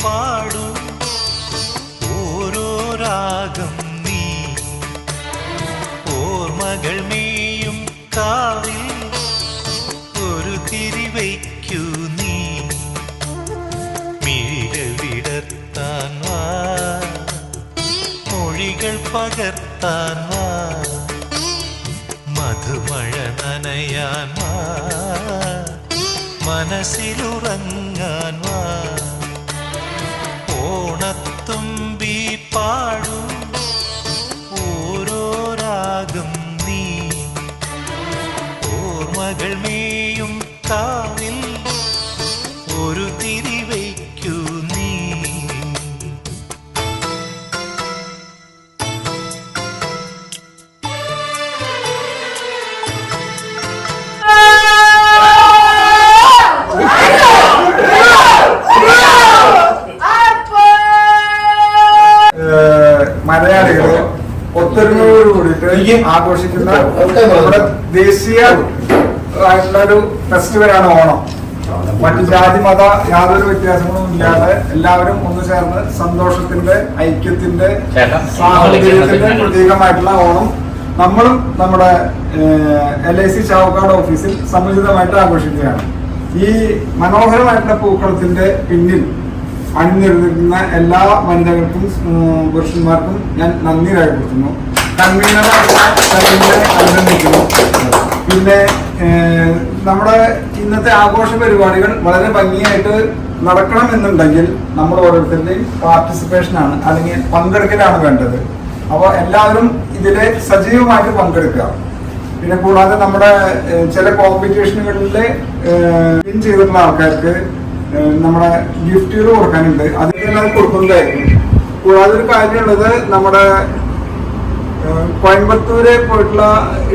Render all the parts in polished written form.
പാടൂ ഓരോ രാഗം നീ ഓർമ്മകൾ മേയും കാവിൽ ഒരു തിരിവയ്ക്കൂ നീ മിഴികൾ വിടർത്താൻ വാ മൊഴികൾ പകർത്താൻ വാ മധുമഴ നനയാൻ വാ മനസ്സിലുറങ്ങാൻ വാ ഓണത്തുമ്പി പാടൂ ഓരോ രാഗം നീ ഓർമ്മകൾ മേയും കാവിൽ ഒരു തിരിവയ്ക്കൂ നീ. മലയാളികൾ ഒത്തൊരുമയോട് കൂടിയിട്ട് ആഘോഷിക്കുന്ന നമ്മുടെ ദേശീയ ആയിട്ടുള്ള ഒരു ഫെസ്റ്റിവലാണ് ഓണം. മറ്റു ജാതി മത യാതൊരു വ്യത്യാസങ്ങളും ഇല്ലാതെ എല്ലാവരും ഒന്ന് ചേർന്ന് സന്തോഷത്തിന്റെ ഐക്യത്തിന്റെ സാഹോദര്യത്തിന്റെ പ്രതീകമായിട്ടുള്ള ഓണം നമ്മളും നമ്മുടെ LIC ചാവക്കാട് ഓഫീസിൽ സമുചിതമായിട്ട് ആഘോഷിക്കുകയാണ്. ഈ മനോഹരമായിട്ടുള്ള പൂക്കളത്തിന്റെ പിന്നിൽ അണിനിരന്നിരിക്കുന്ന എല്ലാ വനിതകൾക്കും പുരുഷന്മാർക്കും ഞാൻ നന്ദി രേഖപ്പെടുത്തുന്നു. കൺവീനറായിട്ടുള്ള അഭിനന്ദിക്കുന്നു. പിന്നെ നമ്മുടെ ഇന്നത്തെ ആഘോഷ പരിപാടികൾ വളരെ ഭംഗിയായിട്ട് നടക്കണം എന്നുണ്ടെങ്കിൽ നമ്മൾ ഓരോരുത്തരുടെയും പാർട്ടിസിപ്പേഷനാണ് അല്ലെങ്കിൽ പങ്കെടുക്കലാണ് വേണ്ടത്. അപ്പോൾ എല്ലാവരും ഇതിൽ സജീവമായിട്ട് പങ്കെടുക്കുക. പിന്നെ കൂടാതെ നമ്മുടെ ചില കോമ്പറ്റീഷനുകളിൽ വിൻ ചെയ്തിട്ടുള്ള ആൾക്കാർക്ക് നമ്മുടെ ഗിഫ്റ്റുകൾ കൊടുക്കാനുണ്ട്. അതിനെല്ലാം കൊടുക്കുന്നതായിരിക്കും. കൂടാതെ ഒരു കാര്യമുള്ളത്, നമ്മുടെ കോയമ്പത്തൂര് പോയിട്ടുള്ള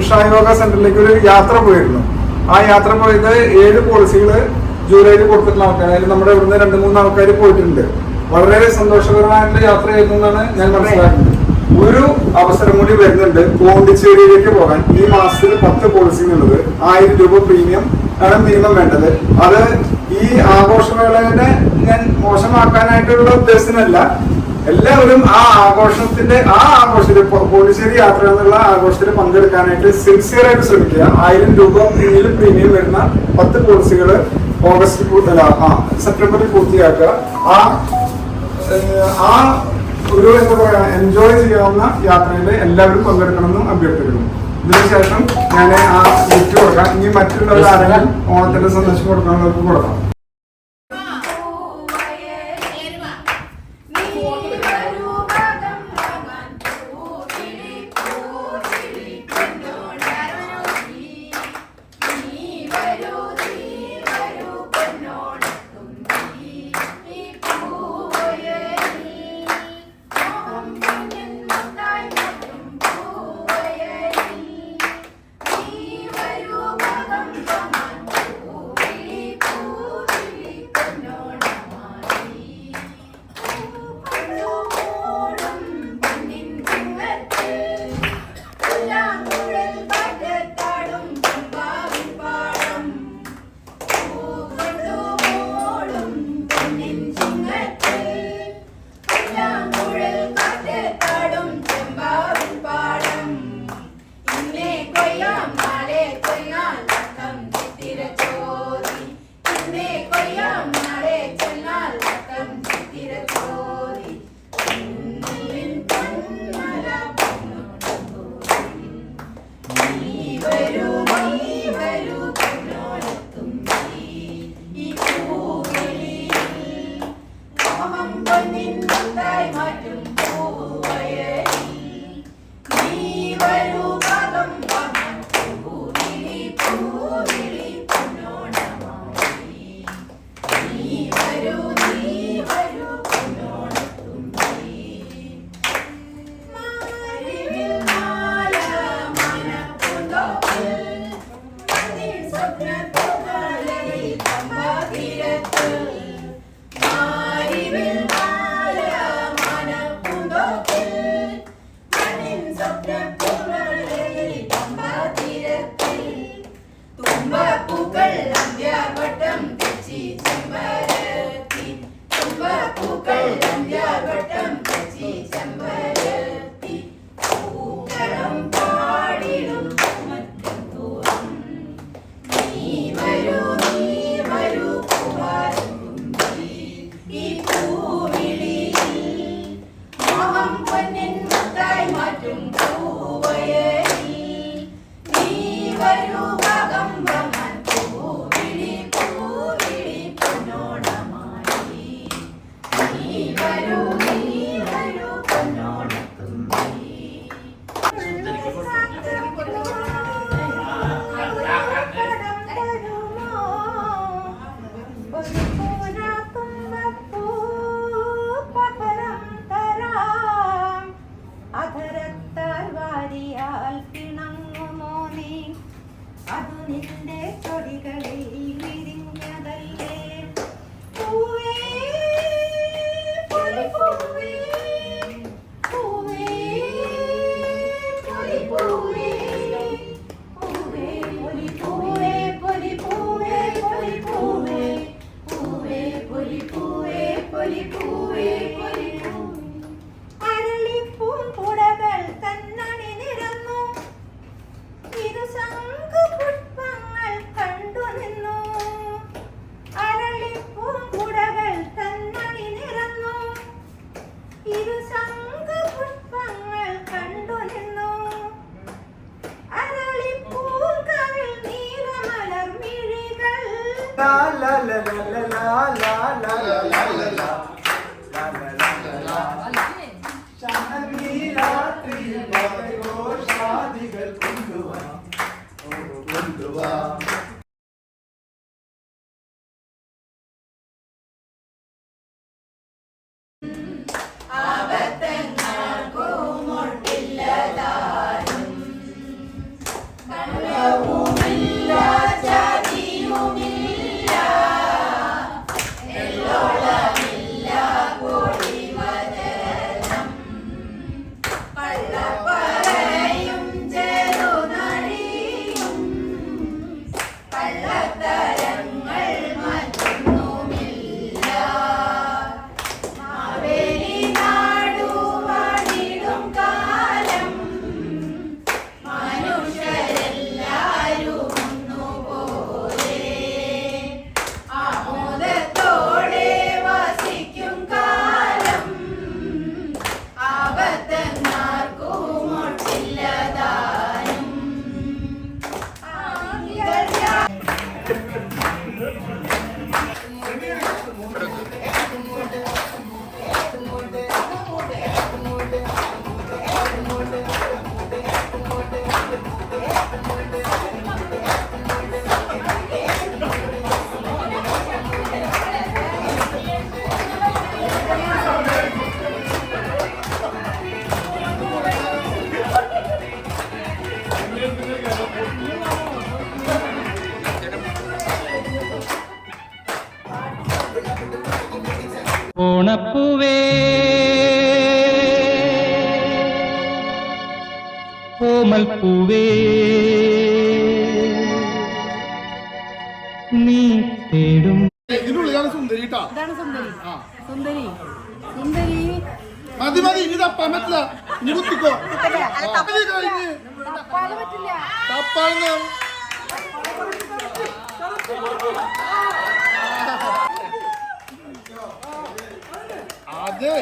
ഇഷായോഗ സെന്ററിലേക്ക് ഒരു യാത്ര പോയിരുന്നു. ആ യാത്ര പോയത് 7 പോളിസികൾ ജൂലൈയിൽ കൊടുത്തിട്ടുള്ള ആൾക്കാർ. അതിൽ നമ്മുടെ ഇവിടുന്ന് 2-3 ആൾക്കാർ പോയിട്ടുണ്ട്. വളരെ സന്തോഷകരമായിട്ടുള്ള യാത്രയായിരുന്നു എന്നാണ് ഞാൻ മനസ്സിലാക്കുന്നത്. ഒരു അവസരം കൂടി വരുന്നുണ്ട് പോണ്ടിച്ചേരിയിലേക്ക് പോകാൻ. ഈ മാസത്തിൽ 10 പോളിസി എന്നുള്ളത് 1000 രൂപ പ്രീമിയം ആണ് മിനിമം വേണ്ടത്. അത് ഈ ആഘോഷവേളനെ ഞാൻ മോശമാക്കാനായിട്ടുള്ള ഉദ്ദേശത്തിനല്ല. എല്ലാവരും ആ ആഘോഷത്തിൽ പോണ്ടിച്ചേരി യാത്ര എന്നുള്ള ആഘോഷത്തിൽ പങ്കെടുക്കാനായിട്ട് സിൻസിയറായിട്ട് ശ്രമിക്കുക. 1000 രൂപ പ്രീമിയം വരുന്ന 10 പോളിസികൾ സെപ്റ്റംബറിൽ പൂർത്തിയാക്കുക. ആ ഒരു എന്താ പറയാ എൻജോയ് ചെയ്യാവുന്ന യാത്രയിൽ എല്ലാവരും പങ്കെടുക്കണമെന്നും അഭ്യർത്ഥിക്കുന്നു. ഇതിനുശേഷം ഞാൻ ആ ഗിഫ്റ്റ് കൊടുക്കാം. ഇനി മറ്റുള്ളവർ ആരെങ്കിലും ഓണത്തിന്റെ സന്ദേശം കൊടുക്കാനുള്ളവർക്ക് കൊടുക്കാം. ഓണപ്പൂവേ ഓമൽപ്പൂവേ നീ തേടും ഇതിനുള്ളിലാണ് സുന്ദരി കേട്ടാ. ഇതാണ് സുന്ദരി. സുന്ദരി സുന്ദരി മതി മതി, ഇനി തപ്പാൻ പറ്റില്ല, ഇനി കുത്തിക്കോ. തപ്പാതെ പറ്റില്ല. തപ്പാന്ന് അതെ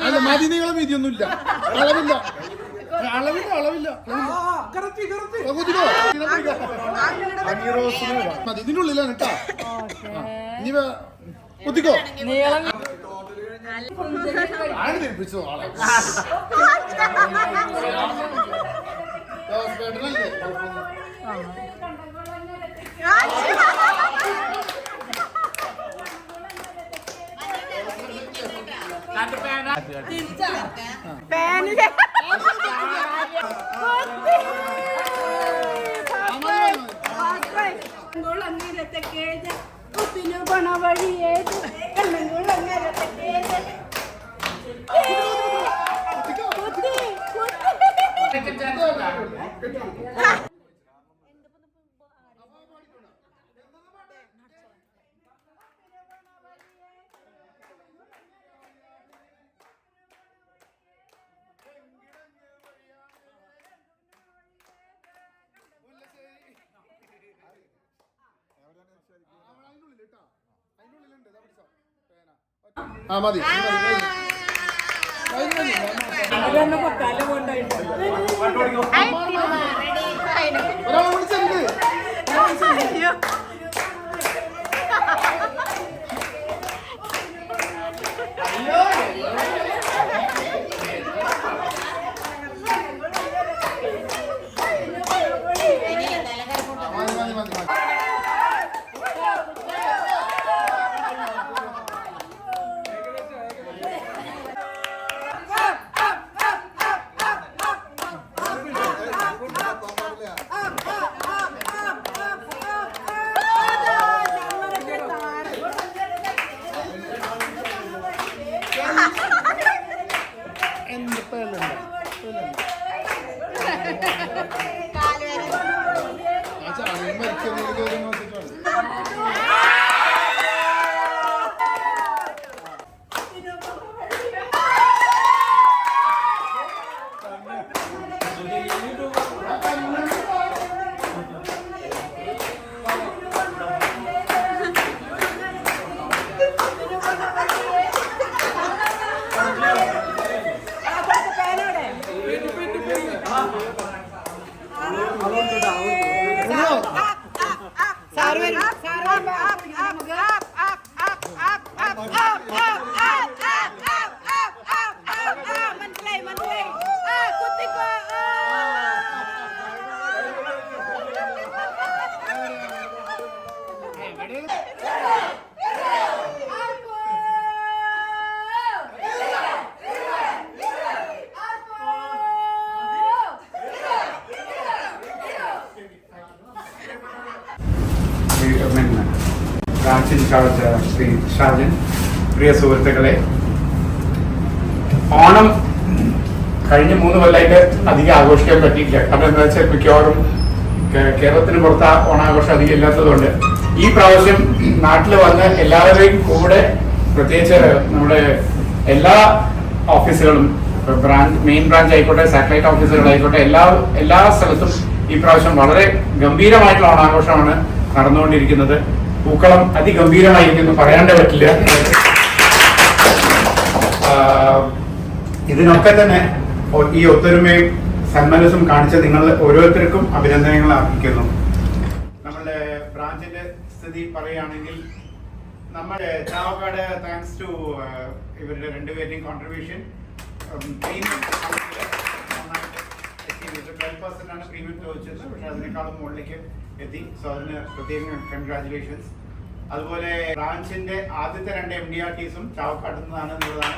അല്ല, മതി നീളം വീതിയൊന്നുമില്ല, അളവില്ല അളവില്ല അളവില്ല കുത്തിക്കോ. മതി, ഇതിനുള്ളിലാണ് കേട്ടാ. ഇനി കുത്തിക്കോ. ആര് തിരിപ്പിച്ചോ ആളെ? ജോസ്ബേട്ടനല്ലേ? പാനിലെ കുപ്പിനു പണ വഴി ഏത് ആ മതി. ഒരാൾ വിളിച്ചിട്ടുണ്ട്. മതി മതി മതി. ബ്രാഞ്ച് ഇൻചാർജ് ശ്രീ ഷാജൻ, പ്രിയ സുഹൃത്തുക്കളെ, ഓണം കഴിഞ്ഞ 3 കൊല്ലമായിട്ട് അധികം ആഘോഷിക്കാൻ പറ്റിയില്ല. കാരണം എന്താ വെച്ചാൽ മിക്കവാറും കേരളത്തിന് പുറത്ത് ഓണാഘോഷം അധികം ഇല്ലാത്തതുകൊണ്ട് ഈ പ്രാവശ്യം നാട്ടിൽ വന്ന് എല്ലാവരുടെയും കൂടെ, പ്രത്യേകിച്ച് നമ്മുടെ എല്ലാ ഓഫീസുകളും, മെയിൻ ബ്രാഞ്ച് ആയിക്കോട്ടെ, സാറ്റലൈറ്റ് ഓഫീസുകളായിക്കോട്ടെ, എല്ലാ സ്ഥലത്തും ഈ പ്രാവശ്യം വളരെ ഗംഭീരമായിട്ടുള്ള ഓണാഘോഷമാണ് നടന്നുകൊണ്ടിരിക്കുന്നത്. പൂക്കളം അതിഗംഭീരമായിരിക്കുന്നു, പറയാണ്ടേ പറ്റില്ല. ഇതിനൊക്കെ തന്നെ ഈ ഒത്തൊരുമയും സന്മനസ്സും കാണിച്ച നിങ്ങൾ ഓരോരുത്തർക്കും അഭിനന്ദനങ്ങൾ അർപ്പിക്കുന്നു. നമ്മുടെ ബ്രാഞ്ചിന്റെ സ്ഥിതി പറയുകയാണെങ്കിൽ, നമ്മുടെ ചാവക്കാട് താങ്ക്സ് ടു ഇവരുടെ 2 പേരുടെയും കോൺട്രിബ്യൂഷൻ 12% ആണ് പ്രീമിയം ചോദിച്ചത്. പക്ഷെ അതിനേക്കാളും മുകളിലേക്ക് എത്തി. സോ അതിന് പ്രത്യേകം കൺഗ്രാറ്റുലേഷൻസ്. അതുപോലെ ബ്രാഞ്ചിന്റെ ആദ്യത്തെ 2 MDRTസും ചാവക്കാട് നിന്നാണ് എന്നുള്ളതാണ്.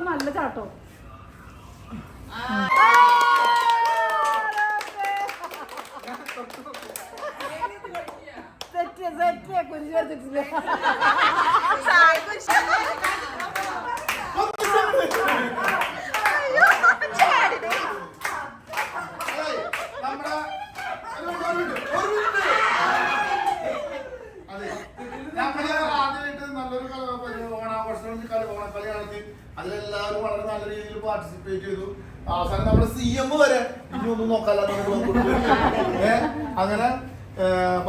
നല്ല ചാട്ടോ. അതിലെല്ലാവരും വളരെ നല്ല രീതിയിൽ പാർട്ടിസിപ്പേറ്റ് ചെയ്തു. അവസാനം നമ്മുടെ CM വരെ ഇനി ഒന്നും നോക്കാല്ല അങ്ങനെ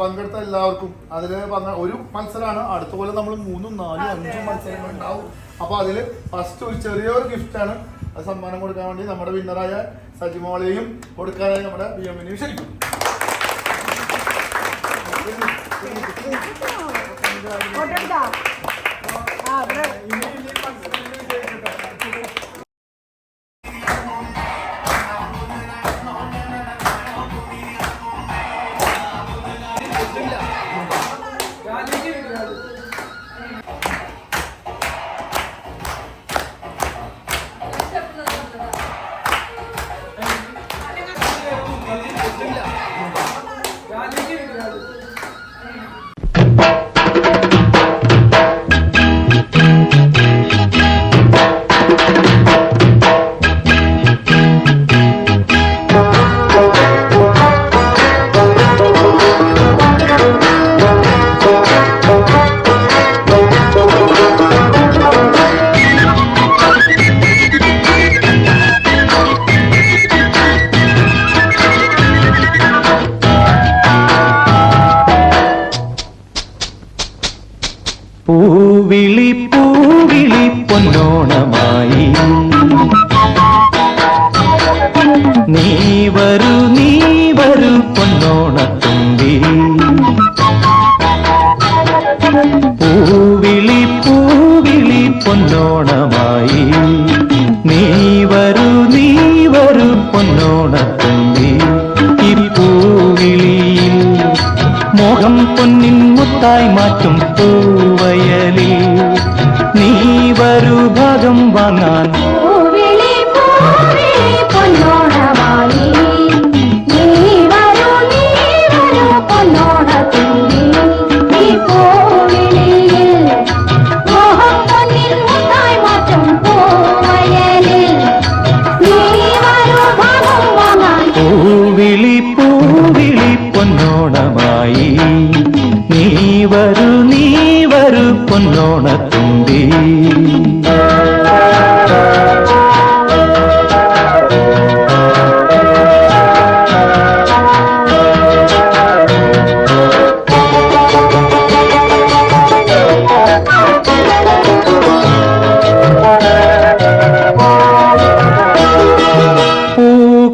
പങ്കെടുത്ത എല്ലാവർക്കും. അതില് ഒരു മത്സരമാണ്. അടുത്ത പോലെ നമ്മൾ 3, 4, 5 മത്സരങ്ങൾ ഉണ്ടാവും. അപ്പൊ അതില് ഫസ്റ്റ് ഒരു ചെറിയൊരു ഗിഫ്റ്റാണ്. അത് സമ്മാനം കൊടുക്കാൻ വേണ്ടി നമ്മുടെ വിന്നറായ സജിമോളെയും കൊടുക്കാനായി നമ്മുടെ BM-നെ ക്ഷണിക്കും. പൂവിളി പൂവിളി പൊന്നോണമായി നീ പൊന്നോണത്തുമ്പി ഈ പൂവിളിയിൽ മോഹം പൊന്നിൻ മുത്തായി മാറ്റും പൂവയലിൽ നീ വരൂ ഭാഗം വാങ്ങാൻ പൂവിളി പൂവിളി പൊന്നോണമായി നീ വരൂ പൊന്നോണത്തുമ്പി ഈ പൂവിളിയിൽ മോഹം പൊന്നിൻ മുത്തായി മാറ്റും പൂവയലിൽ നീ വരൂ ഭാഗം വാങ്ങാൻ പൂവിളി പൂവിളി പൊന്നോണമായി നീ വരൂ പൊന്നോണത്തുമ്പി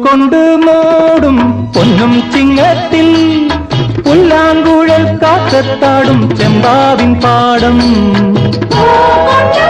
കൊണ്ട് മൂടും പൊന്നും ചിങ്ങത്തിൽ പുല്ലാങ്കുഴൽ കാക്കത്താടും ചെമ്പാവിൻ പാടം പൂകൊണ്ട്